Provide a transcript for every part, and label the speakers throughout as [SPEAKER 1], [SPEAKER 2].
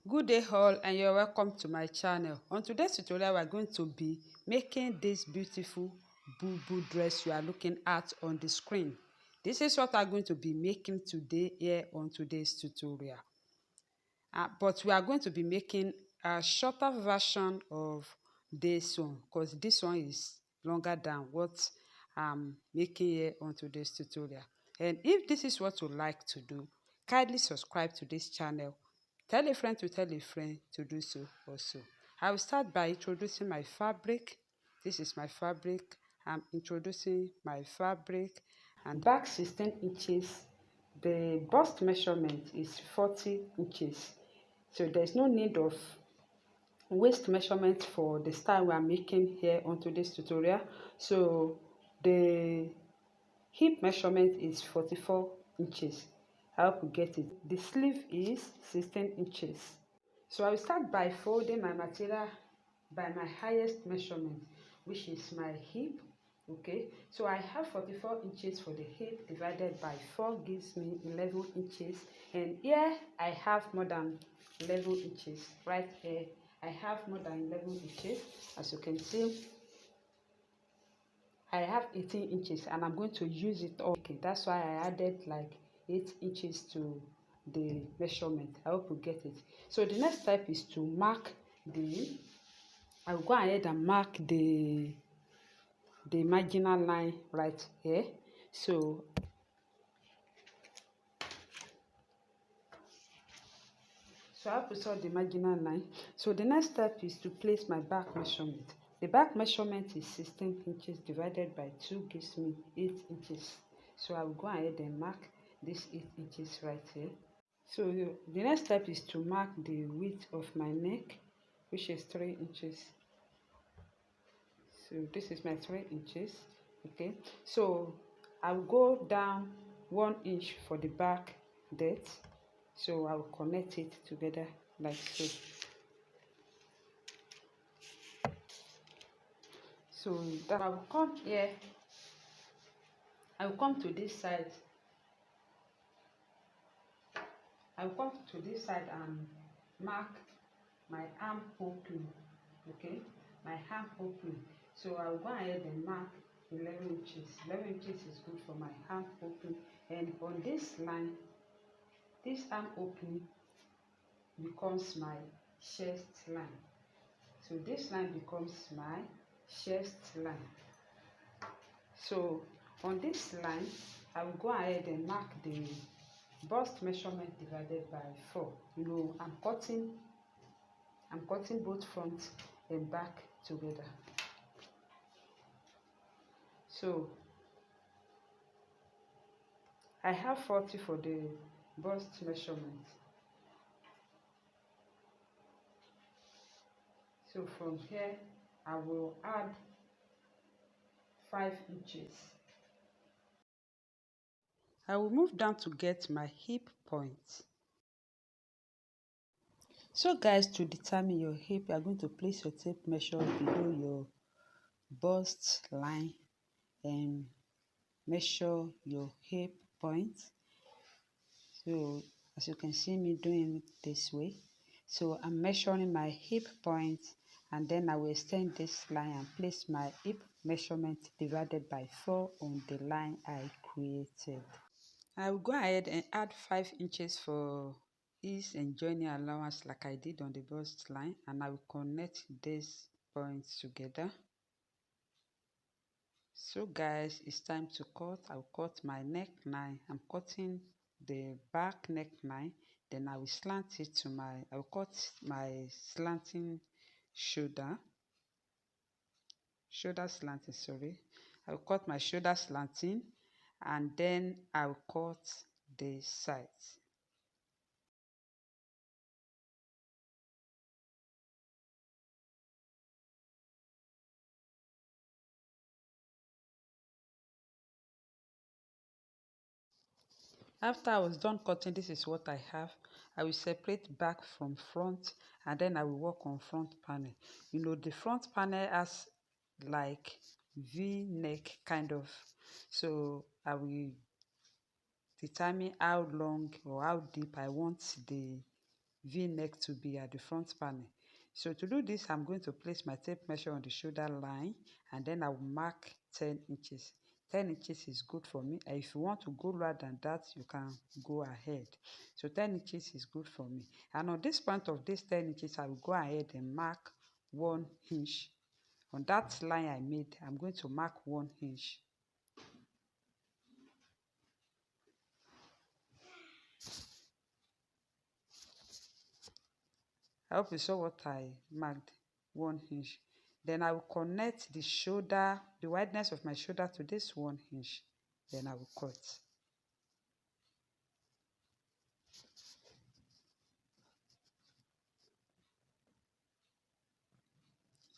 [SPEAKER 1] Good day all, and you're welcome to my channel. On today's tutorial, we're going to be making this beautiful boo dress you are looking at on the screen. This is what I'm going to be making today here on today's tutorial. But we are going to be making a shorter version of this one because this one is longer than what I'm making here on today's tutorial. And if this is what you like to do, kindly subscribe to this channel. Tell a friend to tell a friend to do so also. I will start by introducing my fabric. This is my fabric. I'm introducing my fabric. And back 16 inches. The bust measurement is 40 inches. So there's no need of waist measurement for the style we are making here on today's tutorial. So the hip measurement is 44 inches. I hope you get it. The sleeve is 16 inches. So I will start by folding my material by my highest measurement, which is my hip. Okay, so I have 44 inches for the hip, divided by 4 gives me 11 inches, and here I have more than 11 inches. Right here I have more than 11 inches. As you can see, I have 18 inches and I'm going to use it all. Okay, that's why I added like 8 inches to the measurement. I hope you get it. So the next step is to mark the, I will go ahead and mark the marginal line right here. So I have to saw the marginal line. So the next step is to place my back measurement. The back measurement is 16 inches divided by 2 gives me 8 inches. So I will go ahead and mark this 8 inches right here. So the next step is to mark the width of my neck, which is 3 inches. So this is my 3 inches. Okay, so I will go down 1 inch for the back depth. So I will connect it together like so. So that I will come here, I will come to this side. I will come to this side and mark my arm opening. Okay, my arm opening. So I will go ahead and mark 11 inches. 11 inches is good for my arm opening. And on this line, this arm opening becomes my chest line. So this line becomes my chest line. So on this line, I will go ahead and mark the bust measurement divided by 4. You know, I'm cutting both front and back together. So I have 40 for the bust measurement. So from here, I will add 5 inches. I will move down to get my hip point. So guys, to determine your hip, you are going to place your tape measure below your bust line and measure your hip point. So as you can see me doing it this way. So I'm measuring my hip point, and then I will extend this line and place my hip measurement divided by 4 on the line I created. I will go ahead and add 5 inches for ease and joining allowance like I did on the bust line, and I will connect these points together. So guys, it's time to cut. I'll cut my neckline. I'm cutting the back neckline, then I will slant it to I'll cut my slanting shoulder slanting, sorry. I'll cut my shoulder slanting, and then I'll cut the sides. After I was done cutting, this is what I have. I will separate back from front, and then I will work on front panel. You know, the front panel has like V-neck kind of, so I will determine how long or how deep I want the v-neck to be at the front panel. So to do this, I'm going to place my tape measure on the shoulder line, and then I will mark 10 inches. 10 inches is good for me. If you want to go lower than that, you can go ahead. So 10 inches is good for me. And on this point of this 10 inches, I will go ahead and mark 1 inch. On that line I made, I'm going to mark 1 inch. I hope you saw what I marked, 1 inch. Then I will connect the shoulder, the wideness of my shoulder to this 1 inch. Then I will cut.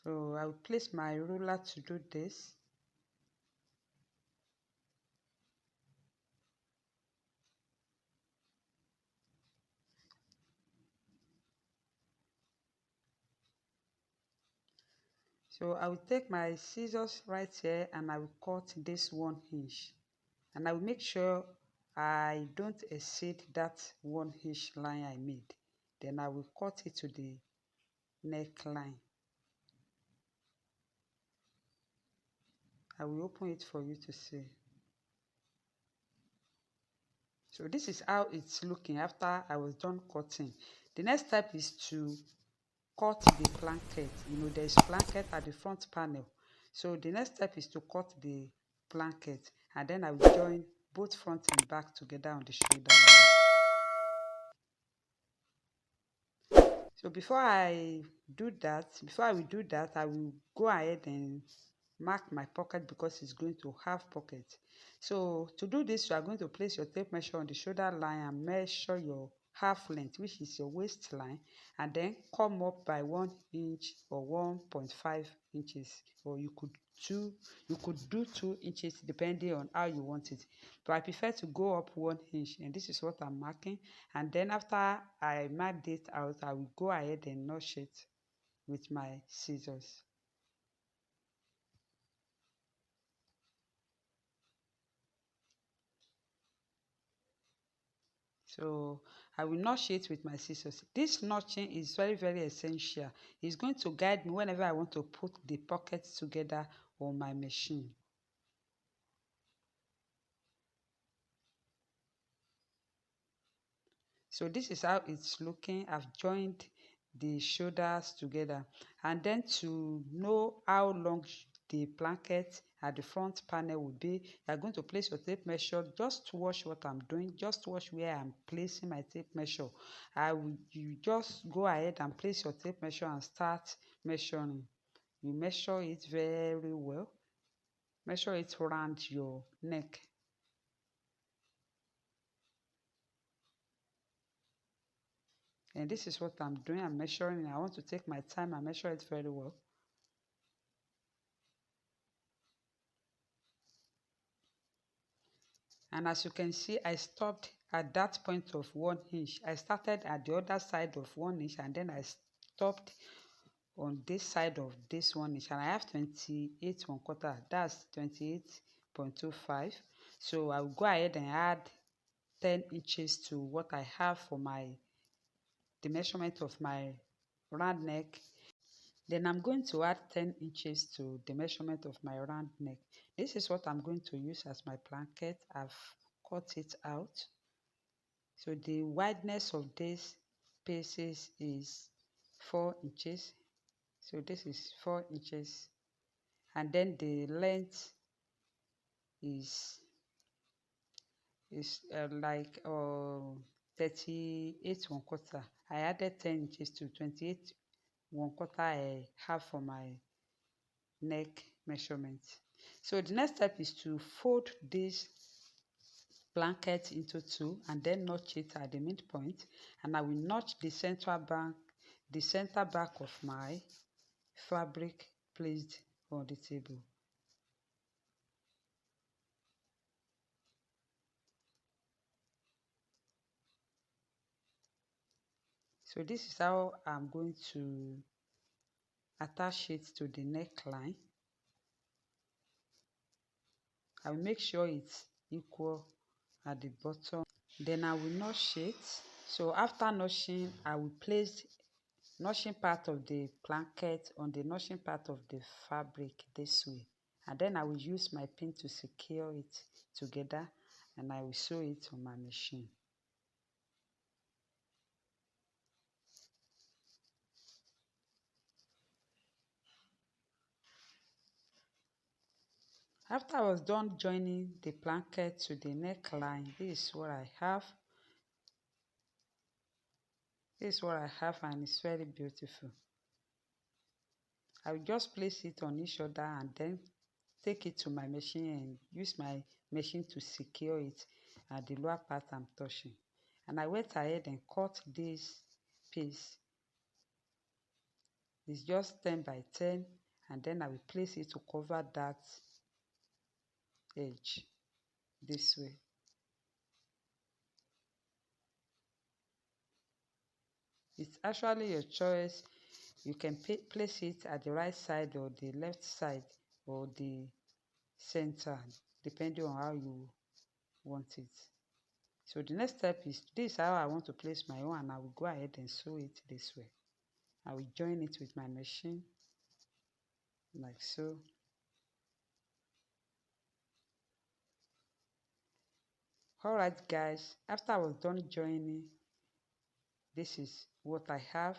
[SPEAKER 1] So I will place my ruler to do this. So I will take my scissors right here and I will cut this 1 inch. And I will make sure I don't exceed that 1 inch line I made. Then I will cut it to the neckline. I will open it for you to see. So this is how it's looking after I was done cutting. The next step is to cut the blanket. You know, there is blanket at the front panel. So the next step is to cut the blanket, and then I will join both front and back together on the shoulder line. So before I will do that, I will go ahead and mark my pocket because it's going to have pocket. So to do this, you are going to place your tape measure on the shoulder line and measure your half length, which is your waistline, and then come up by 1 inch or 1.5 inches, or you could do 2 inches depending on how you want it, but I prefer to go up 1 inch, and this is what I'm marking. And then after I mark it out, I will go ahead and notch it with my scissors. So I will notch it with my scissors. This notching is very, very essential. It's going to guide me whenever I want to put the pockets together on my machine. So this is how it's looking. I've joined the shoulders together, and then to know how long the blanket at the front panel will be, you are going to place your tape measure. Just watch what I'm doing, just watch where I'm placing my tape measure. You just go ahead and place your tape measure and start measuring. You measure it very well, measure it around your neck. And this is what I'm doing. I'm measuring. I want to take my time and measure it very well. And as you can see, I stopped at that point of 1 inch. I started at the other side of 1 inch, and then I stopped on this side of this 1 inch, and I have 28 1/4. That's 28.25. So I will go ahead and add 10 inches to what I have for the measurement of my round neck. Then I'm going to add 10 inches to the measurement of my round neck. This is what I'm going to use as my blanket. I've cut it out. So the wideness of these pieces is 4 inches. So this is 4 inches. And then the length is like 38 1/4. I added 10 inches to 28 1/4 I have for my neck measurement. So the next step is to fold this blanket into two and then notch it at the midpoint, and I will notch the center back of my fabric placed on the table. So this is how I'm going to attach it to the neckline. I will make sure it's equal at the bottom. Then I will notch it. So after notching, I will place notching part of the blanket on the notching part of the fabric this way, and then I will use my pin to secure it together, and I will sew it on my machine. After I was done joining the blanket to the neckline, this is what I have. This is what I have, and it's very beautiful. I will just place it on each other and then take it to my machine and use my machine to secure it at the lower part I'm touching. And I went ahead and cut this piece. It's just 10 by 10, and then I will place it to cover that edge this way. It's actually your choice. You can place it at the right side or the left side or the center, depending on how you want it. So the next step is, this is how I want to place my own, and I will go ahead and sew it this way. I will join it with my machine like so. Alright guys, after I was done joining, this is what I have.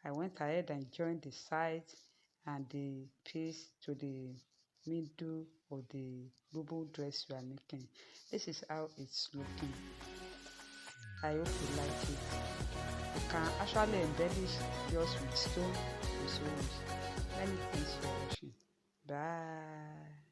[SPEAKER 1] I went ahead and joined the sides and the piece to the middle of the boubou dress we are making. This is how it's looking. I hope you like it. You can actually embellish yours with stone and so on. Many thanks for watching. Bye.